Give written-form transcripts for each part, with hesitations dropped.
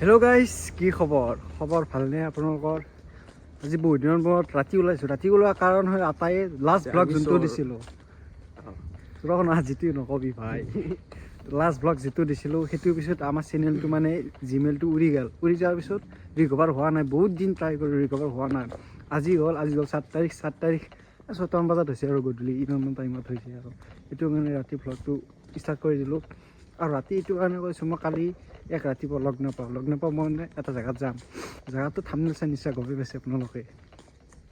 Hello' guys, কি খবৰ ভালনে আপোনালোকৰ? আজি বহুত দিনৰ মূৰত ৰাতি ওলাইছোঁ। ৰাতি ওলোৱাৰ কাৰণ হয় আটাই লাষ্ট ব্লগ যোনটো দিছিলোঁ, যিটো নকবি ভাই, লাষ্ট ব্লগ যিটো দিছিলোঁ সেইটোৰ পিছত আমাৰ চেনেলটো মানে জিমেইলটো উৰি যোৱাৰ পিছত ৰিকভাৰ হোৱা নাই। বহুত দিন ট্ৰাই কৰি ৰিকভাৰ হোৱা নাই। আজি হ'ল 7 তাৰিখ 6টামান বজাত হৈছে আৰু গধূলি ইমান টাইমত হৈছে আৰু সেইটো কাৰণে ৰাতি ব্লগটো ষ্টাৰ্ট কৰি দিলোঁ। আৰু ৰাতি এইটো কাৰণে কৈছোঁ, মই কালি ৰাতিপুৱা লগ নাপাওঁ মই মানে এটা জেগাত যাম। জেগাটো থাম্বনেইল চাই নিশ্চয় গমেই পাইছে আপোনালোকে,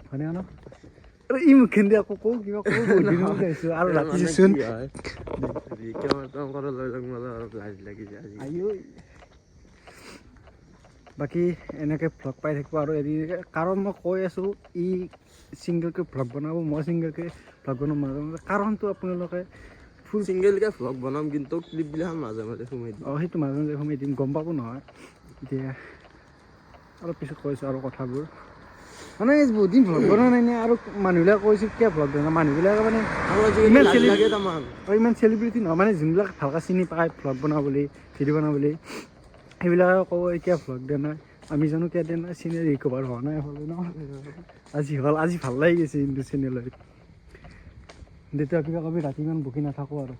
হয়নে ন? ই মুখখন দি আকৌ কওঁ কিবা কওঁ আহিছোঁ আৰু ৰাতিচোন বাকী এনেকৈ ভ্লগ পাই থাকিব আৰু এদিন, কাৰণ মই কৈ আছোঁ ই ছিংগলকৈ ভ্লগ বনাব, মই ছিংগলকৈ ভ্লগ বনাব মাজে কাৰণটো আপোনালোকে ফুল ছিংগলকৈ ভ্লগ বনাম, কিন্তু ক্লিপবিলাক মাজে মাজে সোমাই দিম। সেইটো মাজে মাজে সোমাই দিম, গম পাব নহয়। এতিয়া অলপ পিছত কৈছোঁ আৰু কথাবোৰ, মানে বহুত দিন ভ্লগ বনোৱা নাই নে, আৰু মানুহবিলাকে কৈছোঁ কিয় ভ্লগ বনাই, মানুহবিলাকে মানে ইমান চেলিব্ৰিটি নহয়, মানে যোনবিলাক ভালকৈ চিনি পায় ভ্লগ বনাওঁ বুলি, ভিডিঅ' বনাওঁ বুলি, সেইবিলাকে ক'ব এতিয়া ভ্লগ দিয়া নাই। আমি জানো কিয় দিয়া নাই, চেনেল ৰিকভাৰ হোৱা নাই হ'লে ন। আজি ভাল লাগি গৈছে কিন্তু চেনেলত। তেতিয়া কিবা কবি ৰাতি ইমান বকি নাথাকোঁ আৰু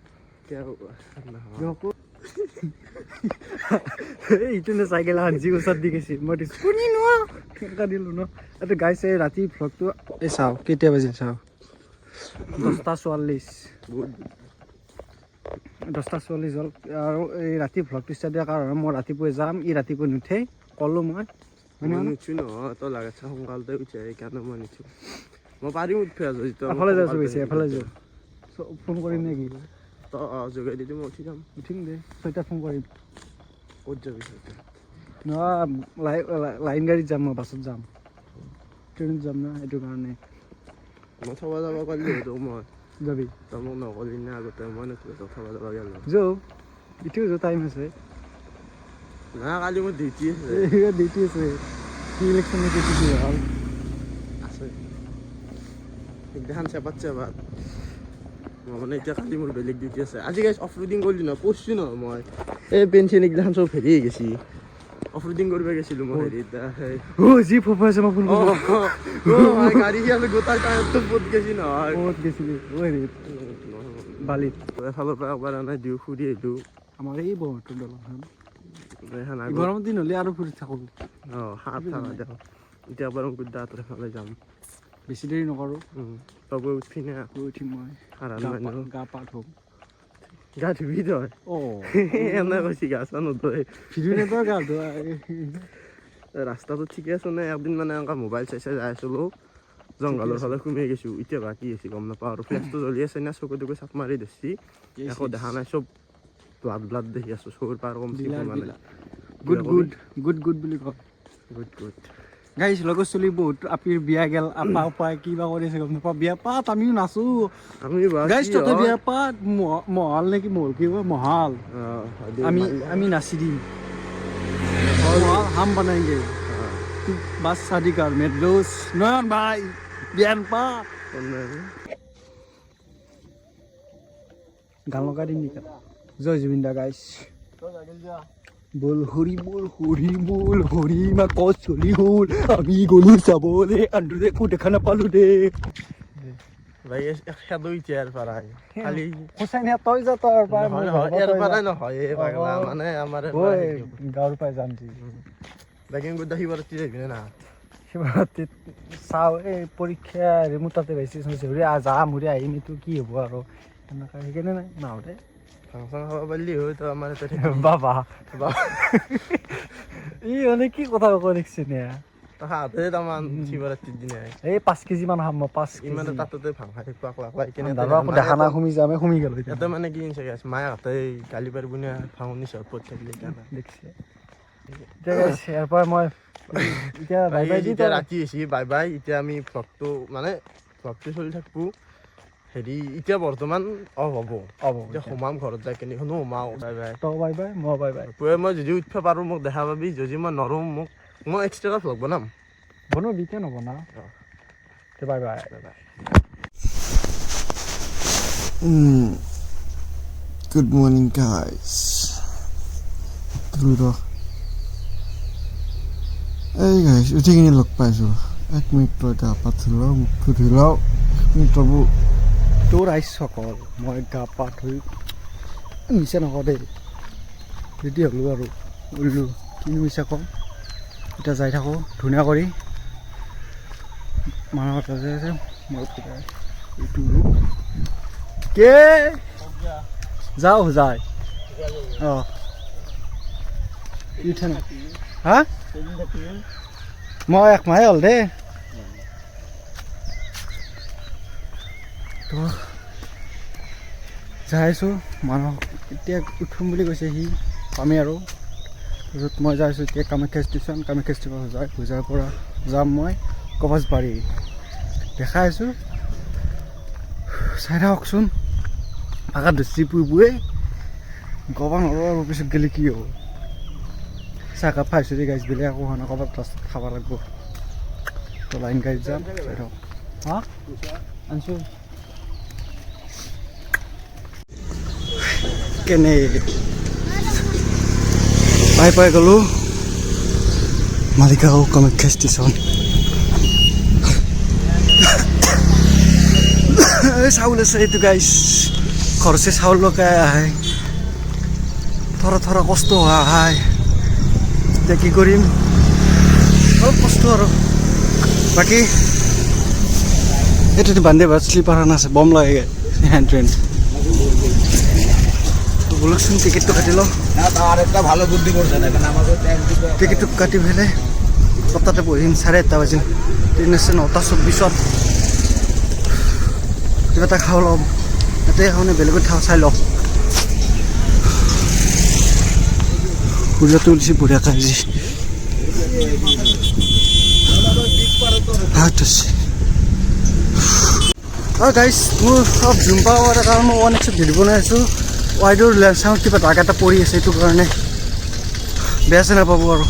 ইটো চাইকেল যি ওচৰত দি গৈছে, মই কেনেকুৱা দিলোঁ ন। এইটো গাইছে ৰাতি ভ্লগটো এই চাওঁ কেতিয়া বাজিল চাওঁ, 10:44 হ'ল। আৰু এই ৰাতি ভ্লগটো ষ্টাৰ্ট দিয়াৰ কাৰণে মই ৰাতিপুৱাই যাম, ই ৰাতিপুৱা নুঠেই ক'লোঁ মই নুঠছোঁ নহয়, তই লাগাত চা সোনকালতে উঠে, সেইকাৰণে মই নুঠোঁ। মই পাৰিম উঠিব, এফালে যাইছোঁ গৈছে, এফালে যাওঁ ফোন কৰিম নেকি? তই যোগাই দিলে মই উঠি যাম। উঠিম দে, 6টাত ফোন কৰিম। ক'ত যাবি? নহয় লাইন গাড়ীত যাম, মই বাছত যাম, ট্ৰেইনত যাম না, সেইটো কাৰণে। মই থব যাব পাৰিলোঁ তোক, মই যাবি তই মোক নকলি না আগতে, মই তোক থব যাব গ'লো। ইটো টাইম আছে নাই, কালি মোৰ ডিউটি আছে। ডিউটি আছে, কি ইলেকশ্যনৰ ডিউটি ভাল আছে সেইদিনাখন চেপাত মই মানে এতিয়া কালি মোৰ বেলেগ ডিউটি আছে। আজি গাইছ অফ ৰোডিং কৰিলোঁ নহয়, পঢ়ছোঁ নহয় মই, এই পেঞ্চিন এইগিলাখন চব হেৰি হৈ গৈছে। অফ ৰোডিং কৰিব গৈছিলোঁ মই হেৰিত, যি ফোফা আছে মই ফোন গাড়ী গোটাই টায়াৰটো পত গৈছি নহয়, ক'ত গৈছিলি বালিত। এফালৰ পৰা একবাৰ এনে দিওঁ ফুৰি আহিলোঁ। আমাৰ এই ব্ৰহ্মপুত্ৰ দলংখন গৰমৰ দিন হ'লে আৰু ফুৰি থাকোঁ। এতিয়া বাৰু গুদাহঁতৰ ফালে যাম, বেছি দেৰি নকৰোঁ। তই উঠবি না? উঠিম মই, গা পা ধুম। গা ধুবি তই? এনে কৈছি গা চা নুধুৱে। গা ধোৱা ৰাস্তাটো ঠিকে আছে নে? একদিন মানে এনেকুৱা মোবাইল চাই যাই আছিলোঁ, জংঘলৰ ফালে সোমাই গৈছোঁ। এতিয়া বা কি হৈছে গম নাপাওঁ আৰু, ফ্লেছটো জ্বলি আছে না, চকু তকু চাপ মাৰি ধৰিছি, একো দেখা নাই, চব ব্লাড দেখি আছোঁ, চকুৰ পাৱাৰ কমছি মানে। গুড বুলি কয়। গুড গাইছ, লগৰ চলি বহুত আপিৰ বিয়া গেল, পাই কিবা কৰি আছে গম নাপাওঁ। বিয়া পাত, আমিও নাচো। গাইছ তহঁতে বিয়া পাত, মহাল নেকি, মহল কি কয়, মহাল, আমি নাচি দিম, হাম বনাएंगे। বাস শাদি কর মেरे दोस्त নয়ন ভাই, বিয়ান পা গান লগাই দিম নেকি? জয় জুবিন দা গাইছ। বল হৰি মা কচলি হ'ল, আমি গ'লো চাবলে, আন্ধাৰত একো দেখা নাপালো দে। ভাই খেদো এতিয়াৰ পৰাই, খালি হুচাইন তই যা, তই নহয় মানে আমাৰ গাঁৱৰ পৰাই যাম। বেগিং গুড শিৱৰাত্ৰি আহিবি না? শিৱৰাত্ৰিত চাওঁ, এই পৰীক্ষা মোৰ তাতে বেছি যাম, আহিম, এইটো কি হ'ব আৰু সেনেকৈ সেইকাৰণে নাই মাহঁতে ফাংচন খাব পাৰিলি হয় তই আমাৰ ইয়াতে বাবা ই মানে কি কথা কৈ দেখিছে নে? হাতে তামান শিৱৰাত্ৰিৰ দিনা এই 5 কেজি মান খাম মই, 5 কেজি ইমান তাতে ভাং খাই থাকিব দেখা নাই, সোমি যাম, সোমি গ'লো ইয়াতে মানে কি চাগে মায়ে হাতে গালি পাৰিব নে ভাঙনি চৰপত থাকিলে দেখিছে। ইয়াৰ পৰা মই এতিয়া ৰাতি হৈছে, বাই বাই। এতিয়া আমি ভ্লগটো চলি থাকবো। হেৰি এতিয়া বৰ্তমান অফ হ'ব, এতিয়া সোমাম ঘৰত যাই কিনে সোমাও। বাই বাই, মই বাই বাই। মই যদি উঠিব পাৰোঁ মোক দেখা পাবি, যদি মই নৰো মই এক্সট্ৰা ভ্লগ বনাম। বনাবি, কিয় নবনা? Bye bye. Good morning, guys. এই গাইছ উঠি কিনে লগ পাইছোঁ 1 মিনিট তই গা পা ধুই লওঁ মুখটো ধুই লওঁ 1 মিনিট ৰ'ব তোৰ আহিছ অকল মই গা পা ধুই মিছা নকওঁ দেই ৰেডি হ'লোঁ আৰু উৰিলোঁ কিনো মিছা কওঁ এতিয়া যাই থাকোঁ ধুনীয়া কৰি মানুহৰ তাতে আছে মই এইটো কে যাওঁ যায় অঁ উঠা নাই হা মই 1 মাহে হ'ল দেই তো যাই আছোঁ মানুহ এতিয়া উঠোম বুলি কৈছে সি পামেই আৰু তাৰপিছত মই যাই আছোঁ এতিয়া কামাখ্যা ষ্টেচন যায় পূজাৰ পৰা যাম মই কমাছবাৰী দেখাই আছোঁ চাই থাককচোন ভাষা দৃষ্টি পুই গবা নৰো আৰু পিছত গ'লে কি হ'ব চাহকাপ খাইছোঁ দেই গাইছ বেলেগ একো হোৱা নাই ক'ৰবাত ৰাস্তাত খাব লাগিব তো লাইন গাড়ীত যাম চাই থাকক হা আনছোঁ কেনে পাই গ'লোঁ মালিগাঁও কামাখ্যা ষ্টেচন চাউল আছে এইটো গাইছ ঘৰছে চাউল লগাই আহে থৰা কষ্ট হোৱা আহে এতিয়া কি কৰিম অলপ কষ্ট আৰু বাকী এইটো বান্ধে বাট শ্লিপাৰ এখন আছে বম লাগে হেণ্ড ট্ৰেইন বলকচোন টিকেটটো কাটি লওঁ ভালো বুদ্ধি কৰছে টিকেটটো কাটি পেলাই তাতে বহিম 1:30 বাজিল ট্ৰেইন আছে 9:24 কিবা এটা খাওঁ ল'ম ইয়াতে খাওঁনে বেলেগত খাওঁ চাই লওঁ সূৰ্যটো উলিছে বঢ়িয়া খাইছে ভাত আছে গাইছ মোৰ চব জুম পাৱাৰ কাৰণে মই 1x ভিডিঅ' বনাই আছোঁ ৱাইডৰ লেন্স চাওঁ কিবা দাগ এটা পৰি আছে এইটো কাৰণে বেয়া চেনা পাব আৰু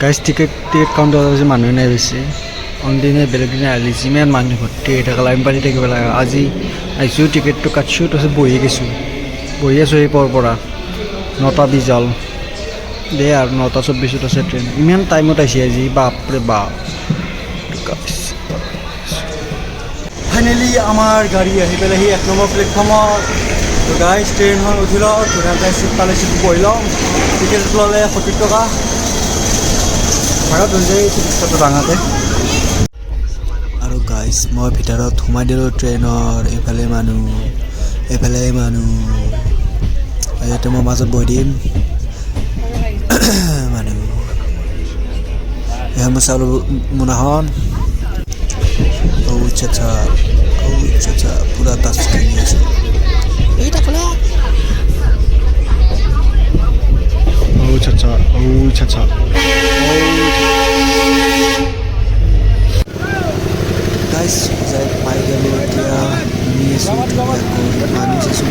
গাইছ টিকেট কাউণ্টাৰত যে মানুহ নাই বেছি অনদিনে বেলেগ দিনে আহিলে যিমান মানুহ ভৰ্তি হৈ থাকে লাইন পাতি থাকিব লাগে আজি আহিছোঁ টিকেটটো কাটিছোঁ তাৰপিছত বহি গৈছোঁ বহি আছোঁ এই পৰা 9:20 হ'ল দে আৰু 9:24 আছে ট্ৰেইন ইমান টাইমত আহিছে আজি বাপৰে বাপ ফাইনেলি আমাৰ গাড়ী আহি পেলাইহি 1 নম্বৰ প্লেটফৰ্মত গাইছ ট্ৰেইনখন উঠি লওঁ ধুনীয়াকৈ চিট পালে চিট বহি লওঁ টিকেট ল'লে 70 টকা ভাড়া ধৰি যায় টিকেটটো ডাঙাতে আৰু গাইছ মই ভিতৰত সোমাই দিলোঁ ট্ৰেইনৰ এইফালে মানুহ ইয়াতে মই মাজত বহি দিম মানুহ এয়া মই চাউল মোনাখন আচ্ছা পুৰা টাচ কৰি আছে আচ্ছা গাইছ যাই পাই গ'লোঁ এতিয়া ঘূৰি আছোঁ পানী চাইছোঁ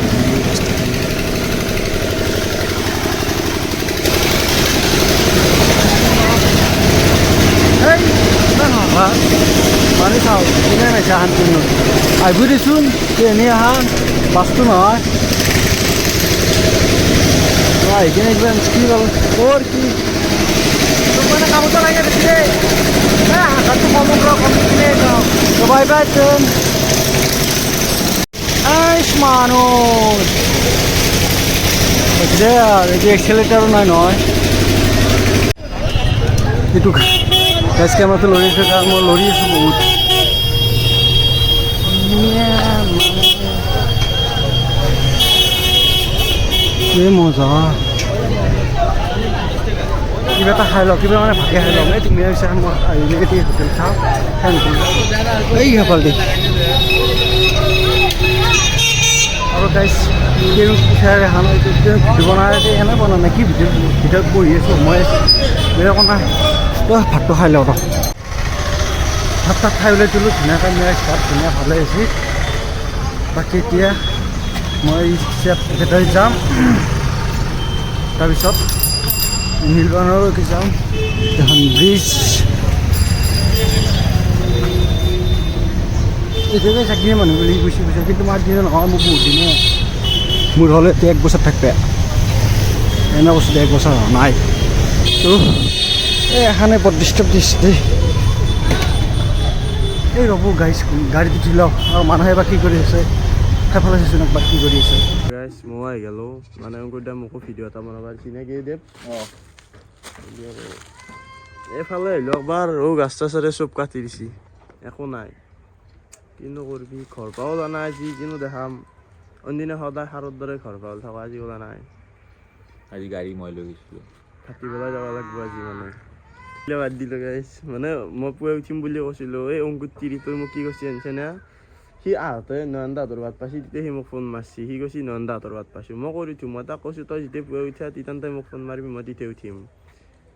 পানী চাওঁ কিনে নাইছা হান কিনো আহিব দেচোন এনেই আহান বাছটো নহয় আহি কিনে কিবা কি হ'ল ক'ৰ কি মানে কামতো লাগে দেখিলে হাতটো কম কিনে সবাই পাইছেন মানুষ যে আর এই যে এক্সেলেটারও নহয় এইটো গাছ কেমেৰাটো লৰি আছোঁ কাৰণ মই লৰি আছোঁ বহুত কি মজা কিবা এটা খাই লওঁ কিবা মানে ভাগে খাই লওঁ এই তুমি হৈছে মই আহিলে হোটেল খাওঁ এই সফল দি আৰু গাইছ কেউ পিঠাৰে খান ভিডিঅ' বনাই এনে বনা নাই কি ভিডিঅ'ত বহি আছোঁ মই বেলেগ নাই তই ভাতটো খাই লওঁ ভাত তাত খাই ওলাই দিলোঁ ধুনীয়াকৈ মিলাই ভাত ধুনীয়া ভালে হৈছে বাকী এতিয়া মই ভেটাৰীত যাম তাৰপিছত নীলবানলৈকে যাম এখন ব্ৰিজ এতিয়ালৈ চাকিয়ে মানুহ বুলি গৈছে কিন্তু মাৰ দিনে নহয় মোৰ বহুত দিনে মোৰ হ'লে এতিয়া 1 বছৰ থাকবে এনে বস্তু 1 বছৰ নাই তো এখানে বৰ ডিষ্টাৰ্ব দিছে দেই এই ৰ'ব গাইছ গাড়ীত উঠি লওক আৰু মানুহে বা কি কৰি আছে সেইফালে চাইছোঁ একবাৰ কি কৰি আছে গাইছ মই আহি গ'লো মানে অংকুৰদাই মোকো ভিডিঅ' এটা বনাব চিনাকি দেৱ এইফালে আহিলোঁ একবাৰ গাছ চাছৰে চব কাটি দিছে একো নাই কিনো কৰিবি ঘৰ পৰা ওলোৱা নাই যি কিনো দেখাম অন্যদিনা সদায় সাৰৰ দৰে ঘৰ পৰা থকা আজি ওলোৱা নাই আজি গাড়ী মই লৈ গৈছিলোঁ ভাটি পেলাই যাব লাগিব আজি মানে বাদ দিলোঁ গাইছ মানে মই পুৱাই উঠিম বুলি কৈছিলোঁ এই অংকুৰ তিৰিটোৱে মোক কি কৈছে জানিছে না সি আহোঁতে নয়নদাহঁতৰ বাট পাইছে তেতিয়া সি মোক ফোন মাৰছি সি কৈছে নয়নদাহঁতৰ বাট পাইছোঁ মই কৰি উঠিম মই তাক কৈছোঁ তই যেতিয়া পুৱাই উঠা তেতিয়া তই মোক ফোন মাৰিবি মই তেতিয়া উঠিম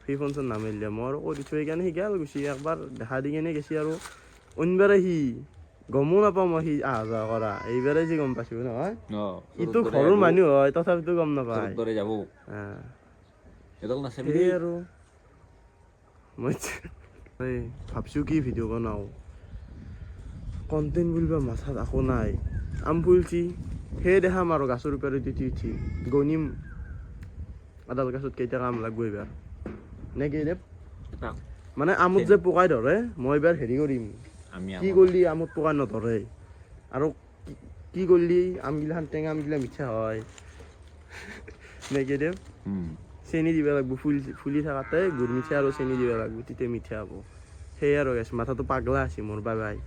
সি ফোন চোন নামাৰিলে মই আৰু কৰি থৈ সেইকাৰণে সি গেল গৈছে একবাৰ দেখা দি কেনে গেছি আৰু অন্যবাৰে সি গমো নাপাওঁ মই সি অহা যোৱা কৰা এইবাৰে যি গম পাইছোঁ নহয় ইটো ঘৰৰ মানুহ হয় তথাপিতো গম নাপায় যাব সেই আৰু মই ভাবছোঁ কি ভিডিঅ' বনাওঁ কণ্টেণ্ট বুলিব মাথাত একো নাই আম ফুলছি সেই দেখাম আৰু গাছৰ ওপৰত উঠি গণিম আদাল গাছত কেইটা কাম লাগব এইবাৰ নে কি দেৱ মানে আমত যে পকাই ধৰে মই এইবাৰ হেৰি কৰিম কি কৰিলি আমত পকাই নধৰে আৰু কি কৰিলি আমগিলাখান টেঙা আমগিলা মিঠা হয় নে কি দেৱ চেনি দিব লাগিব ফুলি থাকাতে গুড় মিঠা আৰু চেনি দিব লাগিব তেতিয়া মিঠা হ'ব সেয়ে আৰু গাইছ মাথাটো পাগলা আছে মোৰ বাবাই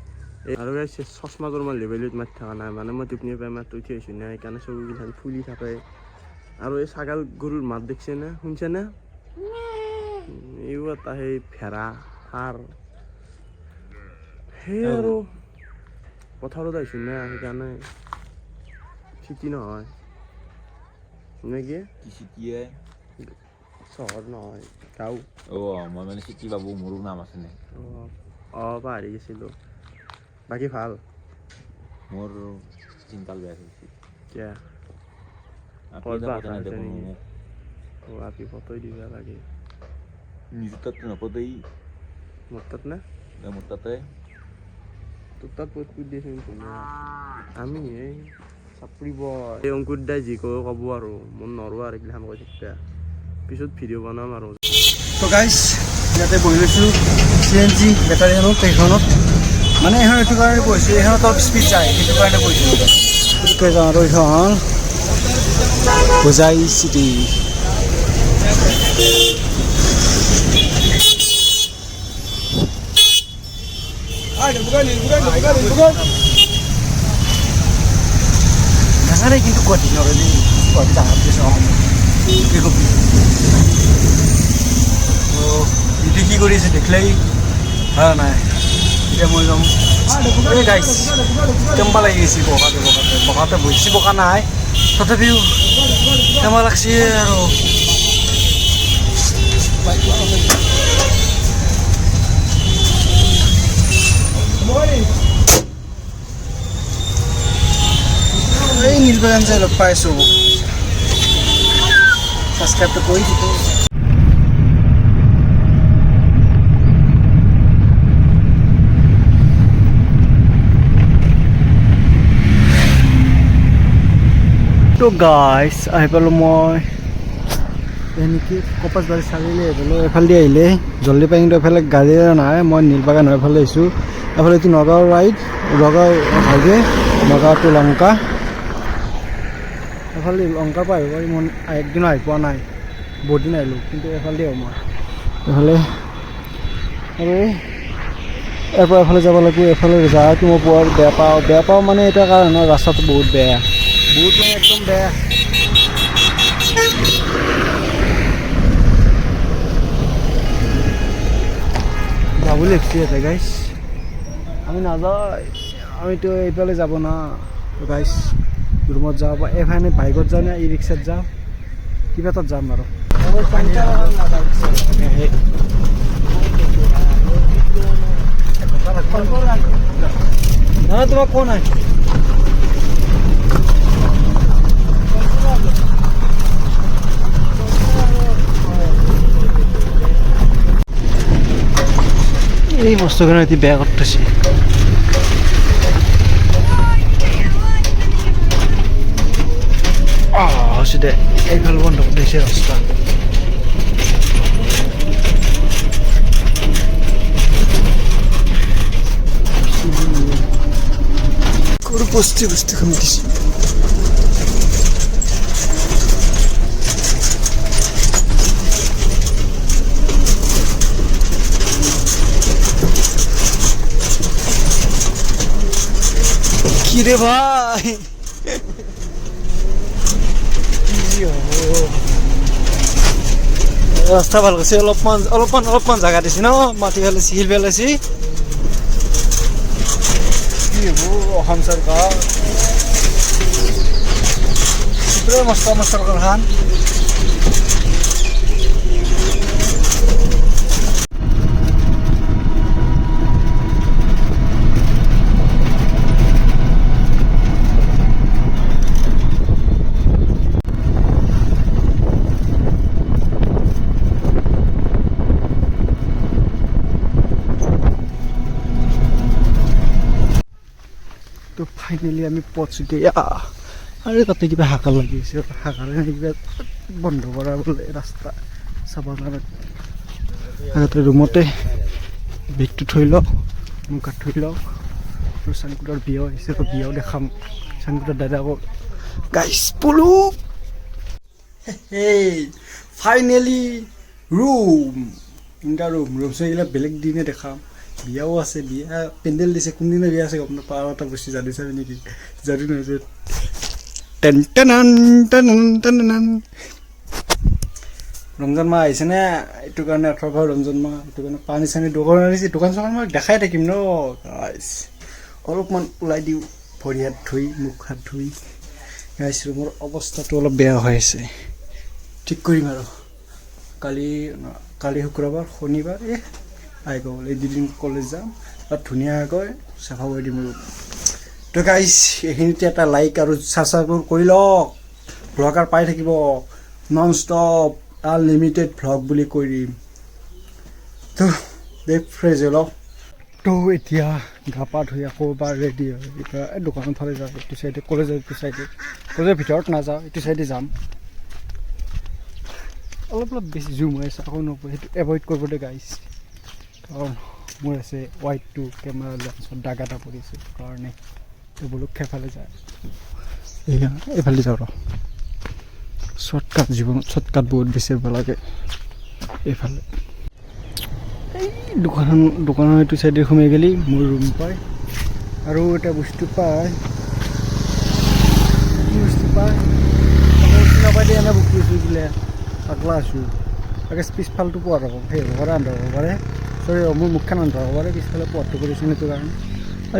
আৰু গাইছ চশমাযোৰ মই লেভেলত মাৰি থকা নাই মানে মই টোপনি পাই মাত্ৰ উঠি আহিছোঁ নে সেইকাৰণে চকুকেইখন ফুলি থাকে আৰু এই ছাগাল গৰুৰ মাত দেখিছে নে শুনছে নে এইবোৰ এটা সেই ভেড়া সাৰ সেই আৰু পথাৰত আহিছোঁ নে সেইকাৰণে চিটি নহয় নে কি চিটিয়ে চহৰ নহয় গাঁও মই মানে চিটি বাবু মোৰো নাম আছে নে পাহৰি গৈছিলোঁ বাকী ভাল মোৰ চিন্তাল বেয়া হৈছে কিয়া আপি ফটোই দিব লাগে নিজৰ তাত নপতেই মোৰ তাত নে মোৰ তাতে তোৰ তাত পোষ্ট কৰি দিয়েচোন আমি এই চাপৰিব এই অংকুৰ দাই যি কয় ক'ব আৰু মোৰ নৰোঁ আৰু এইগিলাখান কৈ থাকিবা পিছত ভিডিঅ' বনাম আৰু তো গাইছ ইয়াতে বহি লৈছোঁ CNG বেটাৰীখনত সেইখনত মানে এইখন এইটো কাৰণে বহিছোঁ এইখনত অলপ স্পীড যায় সেইটো কাৰণে বহিছোঁ গতিকে যাওঁ আৰু এইখন হোজাই চিটি নাজানে কিন্তু গুৱাহাটী নৰলি গুৱাহাটী ডাঙৰ place নহয় কি কবি ইটো কি কৰি আছে দেখিলেই ভাল নাই এতিয়া মই যাম এই গাইছ কেম্বা লাগি গৈছে বকাতে বেছি বকা নাই তথাপিও কেম্বা লাগছে আৰু এই নীলবাগান যে লগ পাইছোঁ ছাবস্ক্ৰাইবটো কৰি দিব তো গাইছ আহি পালোঁ মই এনেকৈ কপাচবাৰী চাৰিআলি আহি পালোঁ এফালেদি আহিলে জলদি পাই কিন্তু এফালে গাড়ী নাই মই নীলবাগান হৈ এফালে আহিছোঁ এফালে এইটো Nagaon ride Nagaon highway Nagaon to Lanka এফালে লংকাৰ পৰা আহিব পাৰি মই একদিনো আহি পোৱা নাই বহুত দিন আহিলোঁ কিন্তু এফালেদি আহোঁ মই এফালে আৰু ইয়াৰ পৰা এফালে যাব লাগিব এফালে জেগাটো মই বৰ বেয়া পাওঁ মানে এটা কাৰণে ৰাস্তাটো বহুত বেয়া বহুত মানে একদম বেয়া যাব লাগছে ইয়াতে গাইছ আমি নাযাওঁ আমিতো এইফালে যাব না গাইছ ৰুমত যাওঁ বা এফালে বাইকত যাওঁ নে ই ৰিক্সাত যাওঁ কিবা তাত যাম আৰু না তোমাক কোৱা নাই এই বস্তুখিনি এটি বেয়া কৰতেছি এইফালে বন্ধ কৰে দিয়েছে ৰাস্তা গৰু বস্তি খাম দিছে কি ৰে ভাই কি হ'ব ৰাস্তা ভাল কৰিছে অলপমান জাগা দিছে ন মাটি পেলাইছে শিল পেলাইছে কি হ'ব অসম চৰকাৰ মস্ত চৰকাৰখন তো ফাইনেলি আমি পৌঁছোগে আৰু তাতে কিবা হাকাৰ লাগি আছে হাকাৰে কিবা বন্ধ কৰা বোলে ৰাস্তা চাব কাৰণে আগতে ৰুমতে বেগটো থৈ লওঁ মুখ হাত থৈ লওঁ আৰু চানকুটাৰ বিয়াও আহিছে তো বিয়াও দেখাম চানকুটাৰ দাদাকক গাইছ পলো ফাইনেলি ৰুম ইনটা ৰুম চগিলা বেলেগ দিনে দেখাম বিয়াও আছে বিয়া পেণ্ডেল দিছে কোনদিনা বিয়া আছে গম নাপাওঁ আৰু এটা বস্তু জানি চাবি নেকি জানি নহয় ৰমজান মাহ আহিছে নে এইটো কাৰণে 18 ৰমজান মাহ এইটো কাৰণে পানী চানী দোকান আনিছে দোকান চোকান মই দেখাই থাকিম ন গাইছ অলপমান ওলাই দিওঁ ভৰি হাত ধুই মুখ হাত ধুই গাইছ ৰুমৰ অৱস্থাটো অলপ বেয়া হৈ আছে ঠিক কৰিম আৰু কালি শুক্ৰবাৰ শনিবাৰ আহি গ'ল এই দুদিন কলেজ যাম আৰু ধুনীয়াকৈ চাফা কৰি দিম ৰুম তো গাইছ এইখিনিতে এটা লাইক আৰু ছাবস্ক্ৰাইব কৰি লওক ব্লগাৰ পাই থাকিব নন ষ্টপ আনলিমিটেড ভ্লগ বুলি কৈ দিম তো দেখ ফ্ৰেছ হৈ লওক তো এতিয়া গা পা ধুই আকৌ এবাৰ ৰেডি হয় এতিয়া এই দোকানৰ ফালে যাওঁ এইটো চাইডে কলেজৰ এইটো চাইডে কলেজৰ ভিতৰত নাযাওঁ এইটো চাইডে যাম অলপ বেছি জুম হৈ আছে আকৌ নপৰে সেইটো এভইড কৰিব দে গাইছ কাৰণ মোৰ আছে Y2 কেমেৰা লেন্সত দাগ এটা পৰিছে কাৰণে বোলো সেইফালে যায় এইফালে যাওঁ ৰ শ্বৰ্টকাট জীৱনত শ্বৰ্টকাট বহুত বেছি লাগে এইফালে এই দোকানৰ এইটো চাইডে সোমাই গ'লি মোৰ ৰুম পায় আৰু এটা বস্তু পায় কি বস্তু পায় নাপাই দিয়ে এনে বুক কৰিছোঁ বোলে পাগলা আছোঁ আগে পিছফালটো পোৱা ৰ'ব সেই হ'ব পাৰে আন্ধা হ'ব পাৰে চৰি মোৰ মুখখন আন্ধা হ'ব পাৰে পিছফালে পোৱাটো কৰিছোঁ সেইটো কাৰণে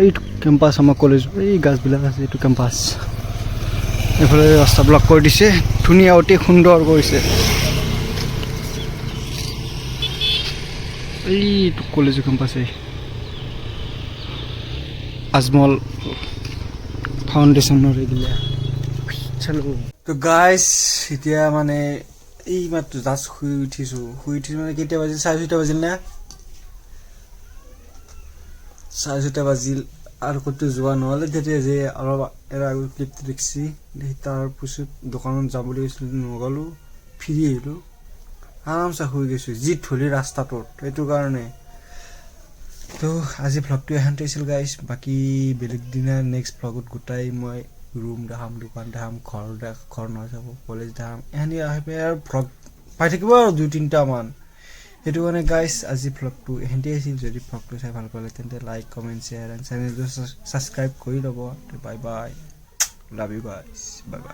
এইটো কেম্পাছ আমাৰ কলেজ এই গাছবিলাক আছে এইটো কেম্পাছ এইফালে ৰাস্তা ব্লক কৰি দিছে ধুনীয়া অতি সুন্দৰ কৰিছে এইটো কলেজৰ কেম্পাছ আজমল ফাউণ্ডেশ্যনৰ এইগিলা চালো তো গাইছ এতিয়া মানে এই মাত্ৰ জাষ্ট শুই উঠিছোঁ মানে কেতিয়া বাজিল 4:30 বাজিল না 4:30 বাজিল আৰু ক'তো যোৱা নহ'লে তেতিয়া যে অলপ এৰা আগত ক্লিপটো দেখিছি তাৰপিছত দোকানত যাম বুলি কৈছিলোঁ নগ'লোঁ ফিৰি আহিলোঁ আৰামছে শুই গৈছোঁ যি ধূলি ৰাস্তাটোত সেইটো কাৰণে তো আজি ভ্লগটো এখানতে আছিল গাইছ বাকী বেলেগ দিনা নেক্সট ভ্লগত গোটাই মই ৰুম দেখাম দোকান দেখাম ঘৰ নহয় যাব কলেজ দেখাম এখানি আহি পেলাই আৰু ভ্লগ পাই থাকিব আৰু 2-3টামান সেইটো কাৰণে গাইছ আজি ভ্লগটো এখানতে আছিল যদি ভ্লগটো চাই ভাল পালে তেন্তে লাইক কমেণ্ট শ্বেয়াৰ এণ্ড চেনেলটো ছাবস্ক্ৰাইব কৰি ল'ব বাই বাই লাভ ইউ গাইছ বাই বাই